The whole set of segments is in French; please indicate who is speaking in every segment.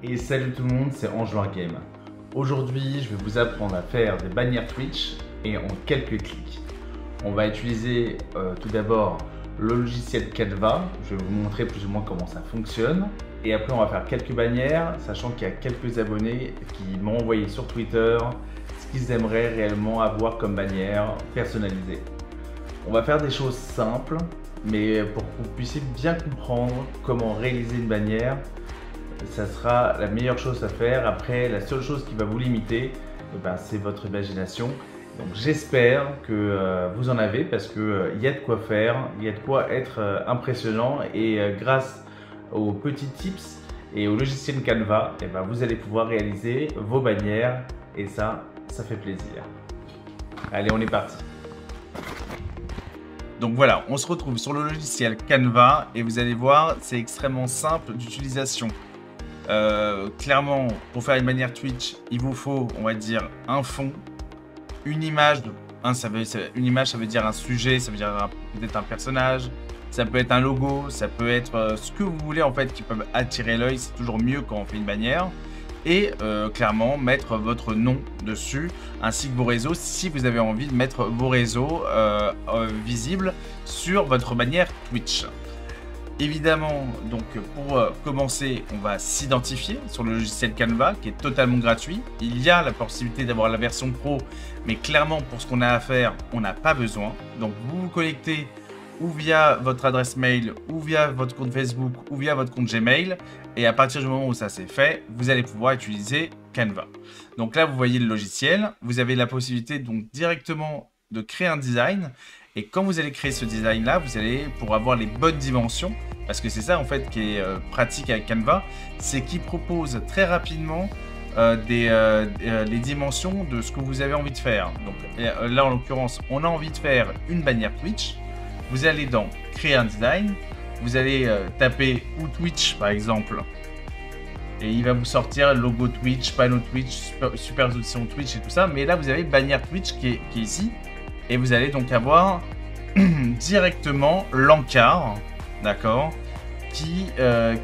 Speaker 1: Et salut tout le monde, c'est Angelin Game. Aujourd'hui, je vais vous apprendre à faire des bannières Twitch et en quelques clics. On va utiliser tout d'abord le logiciel Canva. Je vais vous montrer plus ou moins comment ça fonctionne. Et après, on va faire quelques bannières, sachant qu'il y a quelques abonnés qui m'ont envoyé sur Twitter ce qu'ils aimeraient réellement avoir comme bannière personnalisée. On va faire des choses simples, mais pour que vous puissiez bien comprendre comment réaliser une bannière, ça sera la meilleure chose à faire. Après, la seule chose qui va vous limiter, c'est votre imagination. Donc j'espère que vous en avez, parce qu'il y a de quoi faire, il y a de quoi être impressionnant, et grâce aux petits tips et au logiciel Canva, vous allez pouvoir réaliser vos bannières, et ça fait plaisir. Allez, on est parti. Donc voilà, on se retrouve sur le logiciel Canva et vous allez voir, c'est extrêmement simple d'utilisation. Clairement, pour faire une bannière Twitch, il vous faut, on va dire, un fond, une image. Une image, ça veut dire un sujet, ça veut dire peut-être un personnage, ça peut être un logo, ça peut être ce que vous voulez en fait qui peut attirer l'œil. C'est toujours mieux quand on fait une bannière. Et clairement mettre votre nom dessus ainsi que vos réseaux si vous avez envie de mettre vos réseaux visibles sur votre bannière Twitch. Évidemment, donc pour commencer, on va s'identifier sur le logiciel Canva qui est totalement gratuit. Il y a la possibilité d'avoir la version pro, mais clairement pour ce qu'on a à faire, on n'a pas besoin. Donc vous vous connectez ou via votre adresse mail, ou via votre compte Facebook, ou via votre compte Gmail. Et à partir du moment où ça c'est fait, vous allez pouvoir utiliser Canva. Donc là, vous voyez le logiciel. Vous avez la possibilité donc directement de créer un design. Et quand vous allez créer ce design-là, vous allez, pour avoir les bonnes dimensions, parce que c'est ça en fait qui est pratique avec Canva, c'est qu'il propose très rapidement les dimensions de ce que vous avez envie de faire. Donc là, en l'occurrence, on a envie de faire une bannière Twitch. Vous allez dans créer un design, vous allez taper ou Twitch par exemple, et il va vous sortir logo Twitch, panneau Twitch, super option Twitch et tout ça. Mais là vous avez bannière Twitch qui est ici, et vous allez donc avoir directement l'encart, d'accord, qui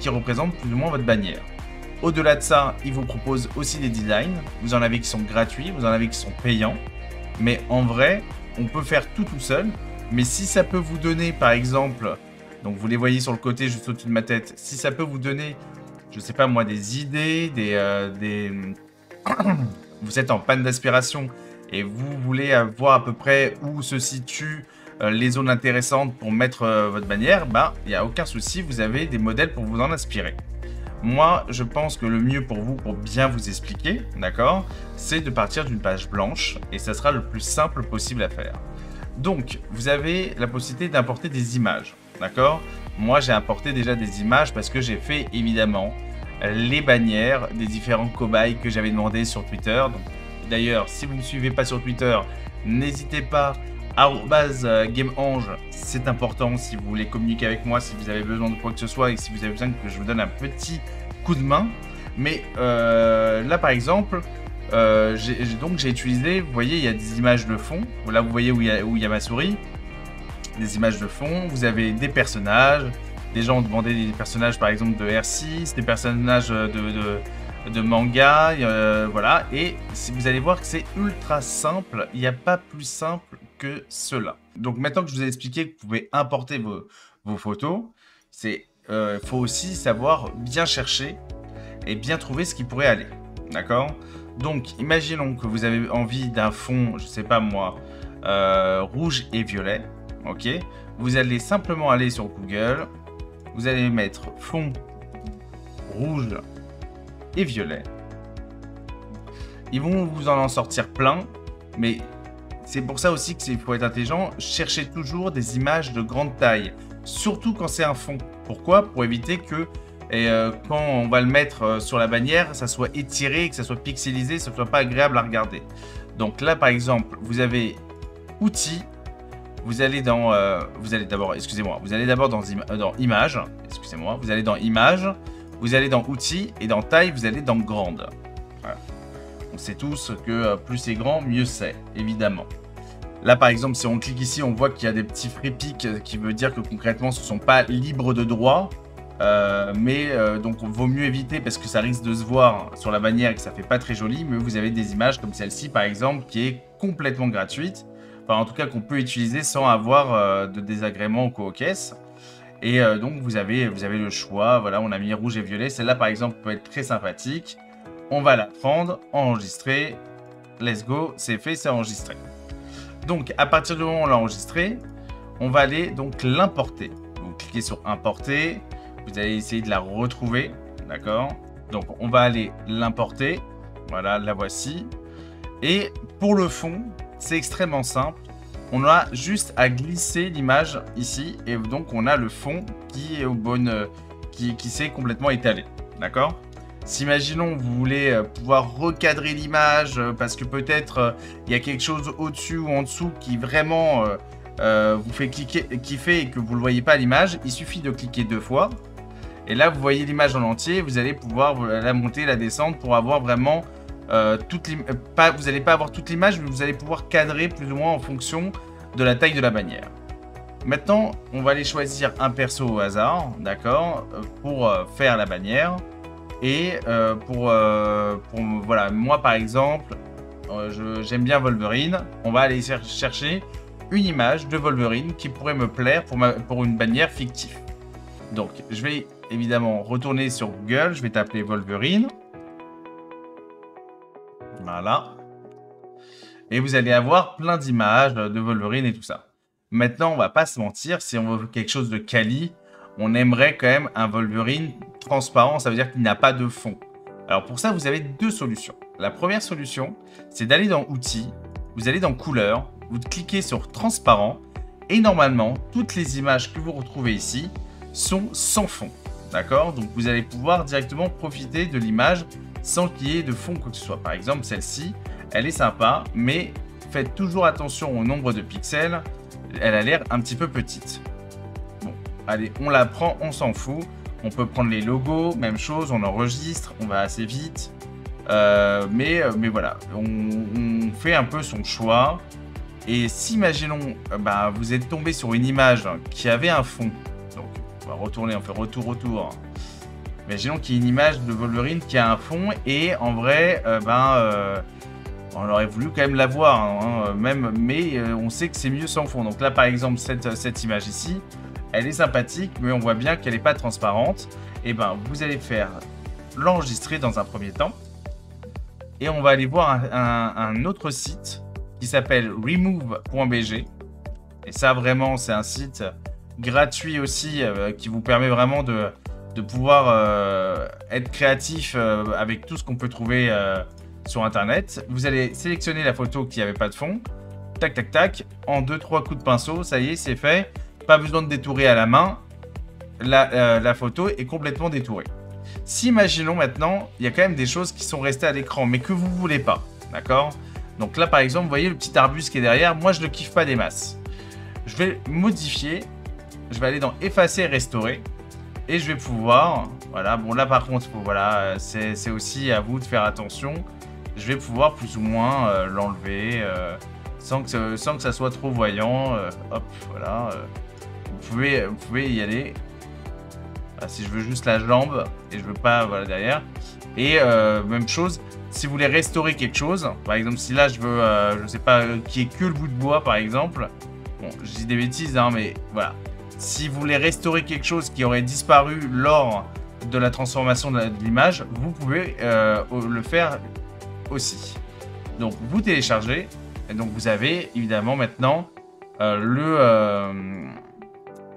Speaker 1: représente plus ou moins votre bannière. Au-delà de ça, il vous propose aussi des designs. Vous en avez qui sont gratuits, vous en avez qui sont payants, mais en vrai, on peut faire tout seul. Mais si ça peut vous donner, par exemple, donc vous les voyez sur le côté juste au-dessus de ma tête, si ça peut vous donner, je sais pas moi, des idées, vous êtes en panne d'aspiration et vous voulez voir à peu près où se situent les zones intéressantes pour mettre votre bannière, il n'y a aucun souci, vous avez des modèles pour vous en inspirer. Moi, je pense que le mieux pour vous, pour bien vous expliquer, d'accord, c'est de partir d'une page blanche, et ça sera le plus simple possible à faire. Donc, vous avez la possibilité d'importer des images, d'accord? Moi, j'ai importé déjà des images parce que j'ai fait, évidemment, les bannières des différents cobayes que j'avais demandé sur Twitter. D'ailleurs, si vous ne me suivez pas sur Twitter, n'hésitez pas, @GameAnge, c'est important si vous voulez communiquer avec moi, si vous avez besoin de quoi que ce soit et si vous avez besoin que je vous donne un petit coup de main. Mais là, par exemple... j'ai utilisé, vous voyez, il y a des images de fond. Là, vous voyez où il y a ma souris. Des images de fond. Vous avez des personnages. Des gens ont demandé des personnages, par exemple, de R6, des personnages de manga. Voilà. Et vous allez voir que c'est ultra simple. Il n'y a pas plus simple que cela. Donc, maintenant que je vous ai expliqué que vous pouvez importer vos photos, faut aussi savoir bien chercher et bien trouver ce qui pourrait aller. D'accord ? Donc, imaginons que vous avez envie d'un fond, je sais pas moi, rouge et violet, ok? Vous allez simplement aller sur Google, vous allez mettre fond rouge et violet. Ils vont vous en sortir plein, mais c'est pour ça aussi qu'il faut être intelligent. Cherchez toujours des images de grande taille, surtout quand c'est un fond. Pourquoi? Pour éviter que... quand on va le mettre sur la bannière, ça soit étiré, que ça soit pixelisé, que ça soit pas agréable à regarder. Donc là, par exemple, vous avez outils, vous allez dans, vous allez d'abord dans images, excusez-moi, vous allez dans images, vous allez dans outils, et dans taille, vous allez dans grande. Voilà. On sait tous que plus c'est grand, mieux c'est, évidemment. Là, par exemple, si on clique ici, on voit qu'il y a des petits free pics qui veut dire que concrètement, ce ne sont pas libres de droit. Donc vaut mieux éviter parce que ça risque de se voir sur la bannière et que ça fait pas très joli, mais vous avez des images comme celle-ci par exemple qui est complètement gratuite, enfin en tout cas qu'on peut utiliser sans avoir de désagréments ou quoi aux caisses. Et donc vous avez le choix, voilà, on a mis rouge et violet, celle-là par exemple peut être très sympathique. On va la prendre, enregistrer, let's go, c'est fait, c'est enregistré. Donc à partir du moment où on l'a enregistré, on va aller donc l'importer. Vous cliquez sur importer. Vous allez essayer de la retrouver, d'accord? Donc, on va aller l'importer. Voilà, la voici. Et pour le fond, c'est extrêmement simple. On a juste à glisser l'image ici. Et donc, on a le fond qui est au bon, qui s'est complètement étalé, d'accord? Si, imaginons, vous voulez pouvoir recadrer l'image parce que peut-être il y a quelque chose au-dessus ou en dessous qui vraiment vous fait kiffer et que vous ne le voyez pas à l'image, il suffit de cliquer 2 fois. Et là, vous voyez l'image en entier, vous allez pouvoir la monter, la descendre pour avoir vraiment toute l'image. Vous n'allez pas avoir toute l'image, mais vous allez pouvoir cadrer plus ou moins en fonction de la taille de la bannière. Maintenant, on va aller choisir un perso au hasard, d'accord, pour faire la bannière. Et voilà, moi par exemple, j'aime bien Wolverine. On va aller chercher une image de Wolverine qui pourrait me plaire pour une bannière fictive. Donc, je vais évidemment retourner sur Google, je vais taper Wolverine. Voilà. Et vous allez avoir plein d'images de Wolverine et tout ça. Maintenant, on va pas se mentir, si on veut quelque chose de quali, on aimerait quand même un Wolverine transparent, ça veut dire qu'il n'a pas de fond. Alors pour ça, vous avez 2 solutions. La première solution, c'est d'aller dans Outils, vous allez dans Couleurs, vous cliquez sur Transparent, et normalement, toutes les images que vous retrouvez ici sont sans fond. D'accord? Donc vous allez pouvoir directement profiter de l'image sans qu'il y ait de fond quoi que ce soit. Par exemple, celle-ci, elle est sympa, mais faites toujours attention au nombre de pixels. Elle a l'air un petit peu petite. Bon, allez, on la prend, on s'en fout. On peut prendre les logos, même chose, on enregistre, on va assez vite. Mais voilà, on fait un peu son choix. Et si, imaginons, vous êtes tombé sur une image qui avait un fond. Donc, on va retourner, on fait retour. Imaginons qu'il y ait une image de Wolverine qui a un fond. Et en vrai, on aurait voulu quand même la voir. Hein, mais on sait que c'est mieux sans fond. Donc là, par exemple, cette image ici, elle est sympathique, mais on voit bien qu'elle n'est pas transparente. Et vous allez faire l'enregistrer dans un premier temps. Et on va aller voir un autre site qui s'appelle remove.bg. Et ça, vraiment, c'est un site gratuit aussi qui vous permet vraiment de pouvoir être créatif avec tout ce qu'on peut trouver sur Internet. Vous allez sélectionner la photo qui n'avait pas de fond. Tac, tac, tac. En 2-3 coups de pinceau, ça y est, c'est fait. Pas besoin de détourer à la main. La photo est complètement détourée. Si, imaginons maintenant, il y a quand même des choses qui sont restées à l'écran, mais que vous ne voulez pas, d'accord? Donc là, par exemple, vous voyez le petit arbuste qui est derrière, moi, je ne le kiffe pas des masses. Je vais modifier, je vais aller dans Effacer et Restaurer, et je vais pouvoir, voilà, bon là, par contre, voilà, c'est aussi à vous de faire attention, je vais pouvoir plus ou moins l'enlever, sans que ça soit trop voyant, hop, voilà, vous pouvez y aller. Si je veux juste la jambe et je veux pas, voilà, derrière. Et même chose, si vous voulez restaurer quelque chose, par exemple, si là je veux, je sais pas, qu'il n'y ait que le bout de bois, par exemple. Bon, je dis des bêtises, hein, mais voilà. Si vous voulez restaurer quelque chose qui aurait disparu lors de la transformation de l'image, vous pouvez le faire aussi. Donc, vous téléchargez. Et donc, vous avez évidemment maintenant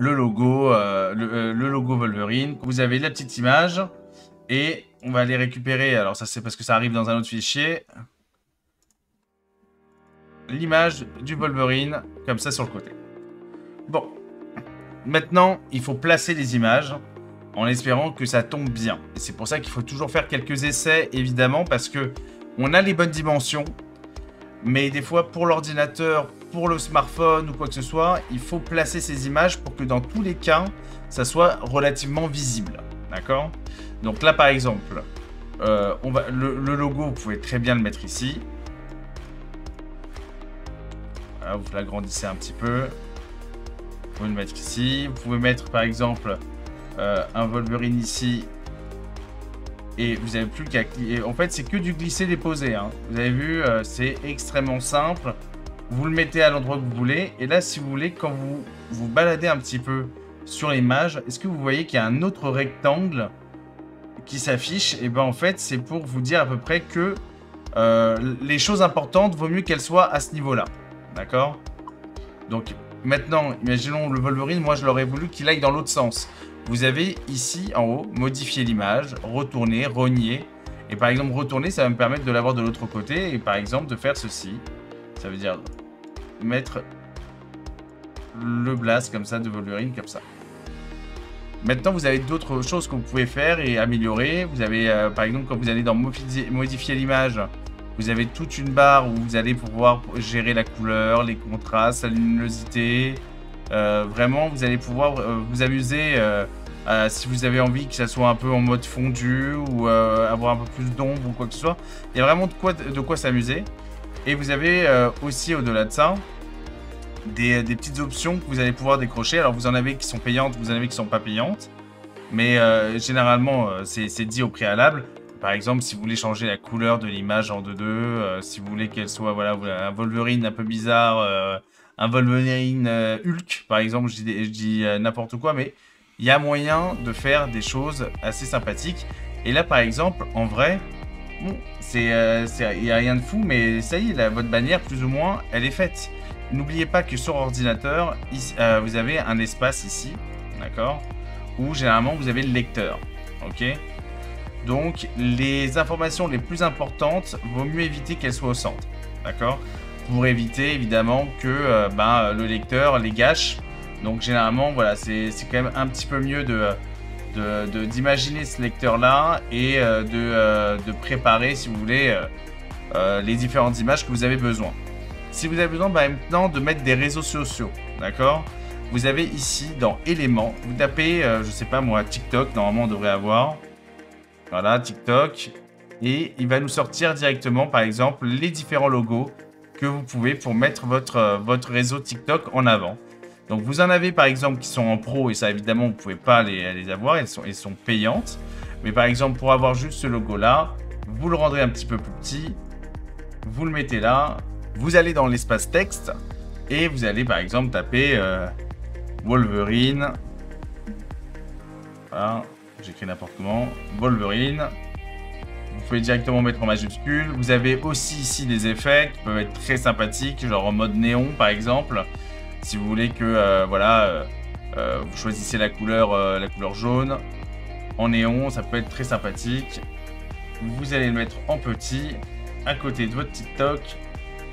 Speaker 1: le logo Wolverine. Vous avez la petite image et on va aller récupérer, alors ça c'est parce que ça arrive dans un autre fichier, l'image du Wolverine comme ça sur le côté. Bon, maintenant il faut placer les images en espérant que ça tombe bien. Et c'est pour ça qu'il faut toujours faire quelques essais évidemment parce que on a les bonnes dimensions, mais des fois pour l'ordinateur, pour le smartphone ou quoi que ce soit, il faut placer ces images pour que dans tous les cas, ça soit relativement visible. D'accord? Donc là, par exemple, le logo, vous pouvez très bien le mettre ici. Voilà, vous l'agrandissez un petit peu. Vous pouvez le mettre ici. Vous pouvez mettre, par exemple, un Wolverine ici. Et vous n'avez plus qu'à cliquer. En fait, c'est que du glisser-déposer. Hein. Vous avez vu, c'est extrêmement simple. Vous le mettez à l'endroit que vous voulez. Et là, si vous voulez, quand vous vous baladez un petit peu sur l'image, est-ce que vous voyez qu'il y a un autre rectangle qui s'affiche? Et ben en fait, c'est pour vous dire à peu près que les choses importantes, vaut mieux qu'elles soient à ce niveau-là. D'accord? Donc, maintenant, imaginons le Wolverine. Moi, je l'aurais voulu qu'il aille dans l'autre sens. Vous avez ici, en haut, modifier l'image, retourner, rogner. Et par exemple, retourner, ça va me permettre de l'avoir de l'autre côté. Et par exemple, de faire ceci. Ça veut dire mettre le blast comme ça de Wolverine, comme ça. Maintenant, vous avez d'autres choses que vous pouvez faire et améliorer. Vous avez, par exemple, quand vous allez dans modifier l'image, vous avez toute une barre où vous allez pouvoir gérer la couleur, les contrastes, la luminosité. Vraiment, vous allez pouvoir vous amuser si vous avez envie que ça soit un peu en mode fondu ou avoir un peu plus d'ombre ou quoi que ce soit. Il y a vraiment de quoi s'amuser. Et vous avez aussi, au-delà de ça, des petites options que vous allez pouvoir décrocher. Alors, vous en avez qui sont payantes, vous en avez qui sont pas payantes. Mais généralement, c'est dit au préalable. Par exemple, si vous voulez changer la couleur de l'image en 2-2, si vous voulez qu'elle soit voilà, un Wolverine un peu bizarre, un Wolverine Hulk, par exemple, je dis n'importe quoi, mais il y a moyen de faire des choses assez sympathiques. Et là, par exemple, en vrai, bon, il n'y a rien de fou, mais ça y est, votre bannière, plus ou moins, elle est faite. N'oubliez pas que sur ordinateur, ici, vous avez un espace ici, d'accord, où généralement vous avez le lecteur, ok. Donc, les informations les plus importantes, vaut mieux éviter qu'elles soient au centre, d'accord, pour éviter évidemment que le lecteur les gâche. Donc, généralement, voilà, c'est quand même un petit peu mieux d'imaginer ce lecteur-là et de préparer, si vous voulez, les différentes images que vous avez besoin. Si vous avez besoin maintenant de mettre des réseaux sociaux, d'accord, vous avez ici dans éléments, vous tapez, je sais pas moi, TikTok, normalement on devrait avoir. Voilà, TikTok. Et il va nous sortir directement, par exemple, les différents logos que vous pouvez pour mettre votre réseau TikTok en avant. Donc, vous en avez, par exemple, qui sont en pro. Et ça, évidemment, vous ne pouvez pas les avoir. Elles sont payantes. Mais par exemple, pour avoir juste ce logo-là, vous le rendrez un petit peu plus petit. Vous le mettez là. Vous allez dans l'espace texte. Et vous allez, par exemple, taper Wolverine. Voilà. J'écris n'importe comment. Wolverine. Vous pouvez directement mettre en majuscule. Vous avez aussi ici des effets qui peuvent être très sympathiques, genre en mode néon par exemple. Si vous voulez que vous choisissez la couleur jaune en néon, ça peut être très sympathique. Vous allez le mettre en petit à côté de votre TikTok.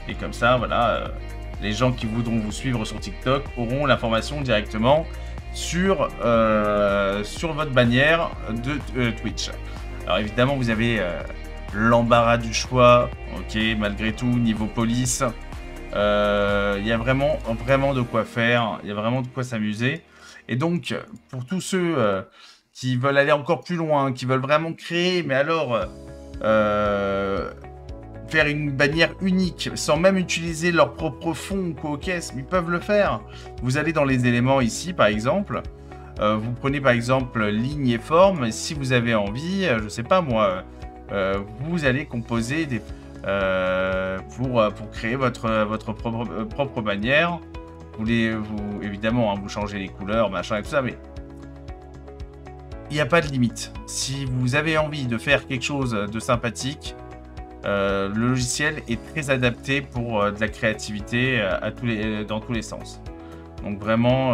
Speaker 1: Et comme ça, voilà, les gens qui voudront vous suivre sur TikTok auront l'information directement sur votre bannière de Twitch. Alors évidemment, vous avez l'embarras du choix, ok, malgré tout, niveau police. Il y a vraiment de quoi faire, il y a vraiment de quoi s'amuser. Et donc, pour tous ceux qui veulent aller encore plus loin, qui veulent vraiment créer, mais alors faire une bannière unique, sans même utiliser leur propre fond ou co-caisse, ils peuvent le faire. Vous allez dans les éléments ici, par exemple. Vous prenez par exemple ligne et forme. Et si vous avez envie, je sais pas moi, vous allez composer des pour créer votre propre bannière. Évidemment, hein, vous changez les couleurs, machin et tout ça, mais il n'y a pas de limite. Si vous avez envie de faire quelque chose de sympathique, le logiciel est très adapté pour de la créativité dans tous les sens. Donc vraiment,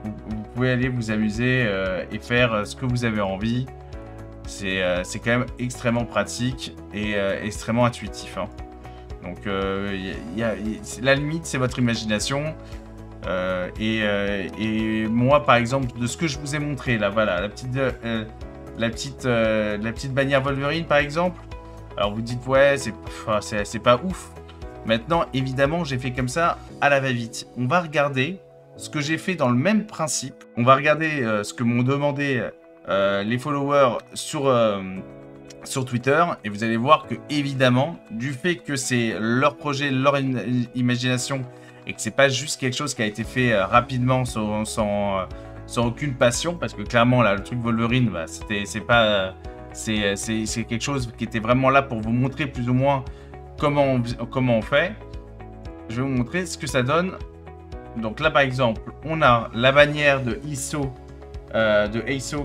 Speaker 1: vous pouvez aller vous amuser et faire ce que vous avez envie. C'est quand même extrêmement pratique et extrêmement intuitif. Hein. Donc la limite, c'est votre imagination. Et moi, par exemple, de ce que je vous ai montré, là, voilà, la petite bannière Wolverine, par exemple. Alors vous dites, ouais, c'est pas ouf. Maintenant, évidemment, j'ai fait comme ça à la va-vite. On va regarder ce que j'ai fait dans le même principe. On va regarder ce que m'ont demandé les followers sur Twitter. Et vous allez voir que, évidemment, du fait que c'est leur projet, leur imagination, et que c'est pas juste quelque chose qui a été fait rapidement sans sans aucune passion, parce que clairement là, le truc Wolverine, bah, c'est quelque chose qui était vraiment là pour vous montrer plus ou moins comment on fait. Je vais vous montrer ce que ça donne. Donc là par exemple, on a la bannière de ISO,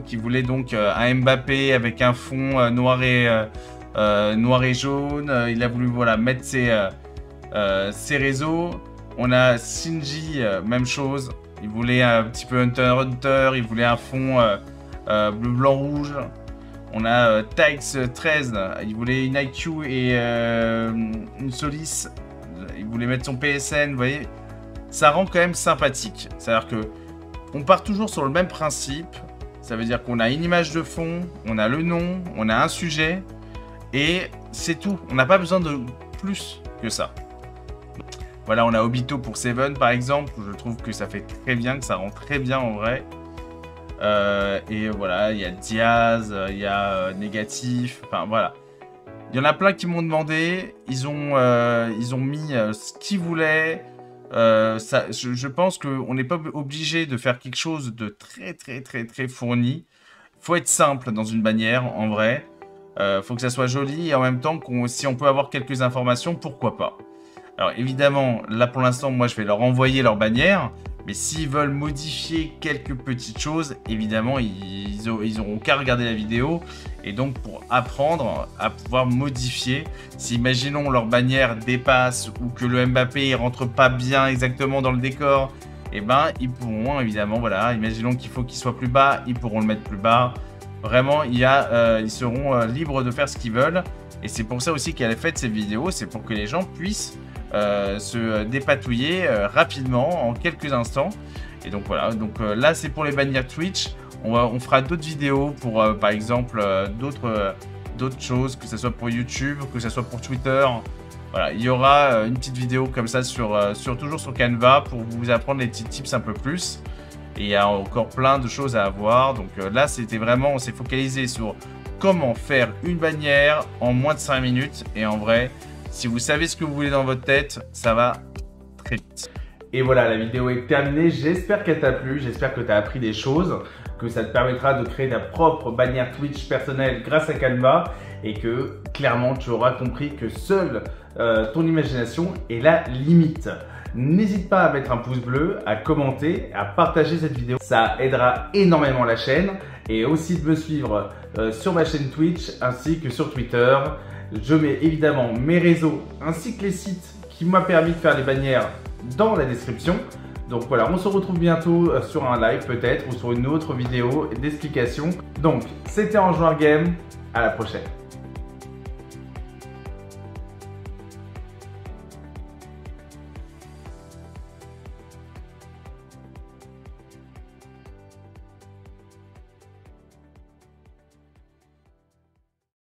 Speaker 1: qui voulait donc un Mbappé avec un fond noir et jaune. Il a voulu voilà, mettre ses réseaux. On a Shinji, même chose. Il voulait un petit peu Hunter x Hunter. Il voulait un fond bleu, blanc, rouge. On a Taix13. Il voulait une IQ et une Solis. Il voulait mettre son PSN. Vous voyez, ça rend quand même sympathique. C'est-à-dire que on part toujours sur le même principe. Ça veut dire qu'on a une image de fond, on a le nom, on a un sujet. Et c'est tout. On n'a pas besoin de plus que ça. Voilà, on a Obito pour Seven par exemple. Je trouve que ça fait très bien, que ça rend très bien en vrai. Et voilà, il y a Diaz, il y a Négatif. Enfin voilà. Il y en a plein qui m'ont demandé. Ils ont mis ce qu'ils voulaient. Je pense qu'on n'est pas obligé de faire quelque chose de très fourni. Il faut être simple dans une bannière en vrai. Faut que ça soit joli et en même temps, si on peut avoir quelques informations, pourquoi pas. Alors évidemment, là pour l'instant, moi je vais leur envoyer leur bannière. Mais s'ils veulent modifier quelques petites choses, évidemment, ils auront qu'à regarder la vidéo. Et donc pour apprendre à pouvoir modifier, si imaginons leur bannière dépasse ou que le Mbappé ne rentre pas bien exactement dans le décor, et ben ils pourront évidemment, voilà, imaginons qu'il faut qu'il soit plus bas, ils pourront le mettre plus bas. Vraiment, ils seront libres de faire ce qu'ils veulent. Et c'est pour ça aussi qu'elle a fait cette vidéo, c'est pour que les gens puissent se dépatouiller rapidement en quelques instants. Et donc voilà, donc là c'est pour les bannières Twitch. On fera d'autres vidéos pour par exemple d'autres choses, que ce soit pour YouTube, que ce soit pour Twitter. Voilà, il y aura une petite vidéo comme ça toujours sur Canva pour vous apprendre les petits tips un peu plus. Et il y a encore plein de choses à avoir. Donc là c'était vraiment, on s'est focalisé sur comment faire une bannière en moins de 5 minutes. Et en vrai, si vous savez ce que vous voulez dans votre tête, ça va très vite. Et voilà, la vidéo est terminée. J'espère qu'elle t'a plu. J'espère que tu as appris des choses, que ça te permettra de créer ta propre bannière Twitch personnelle grâce à Canva et que clairement tu auras compris que seule ton imagination est la limite. N'hésite pas à mettre un pouce bleu, à commenter, à partager cette vidéo. Ça aidera énormément la chaîne et aussi de me suivre sur ma chaîne Twitch ainsi que sur Twitter. Je mets évidemment mes réseaux ainsi que les sites qui m'ont permis de faire les bannières dans la description. Donc voilà, on se retrouve bientôt sur un live peut-être ou sur une autre vidéo d'explication. Donc c'était Enjoueur Game, à la prochaine.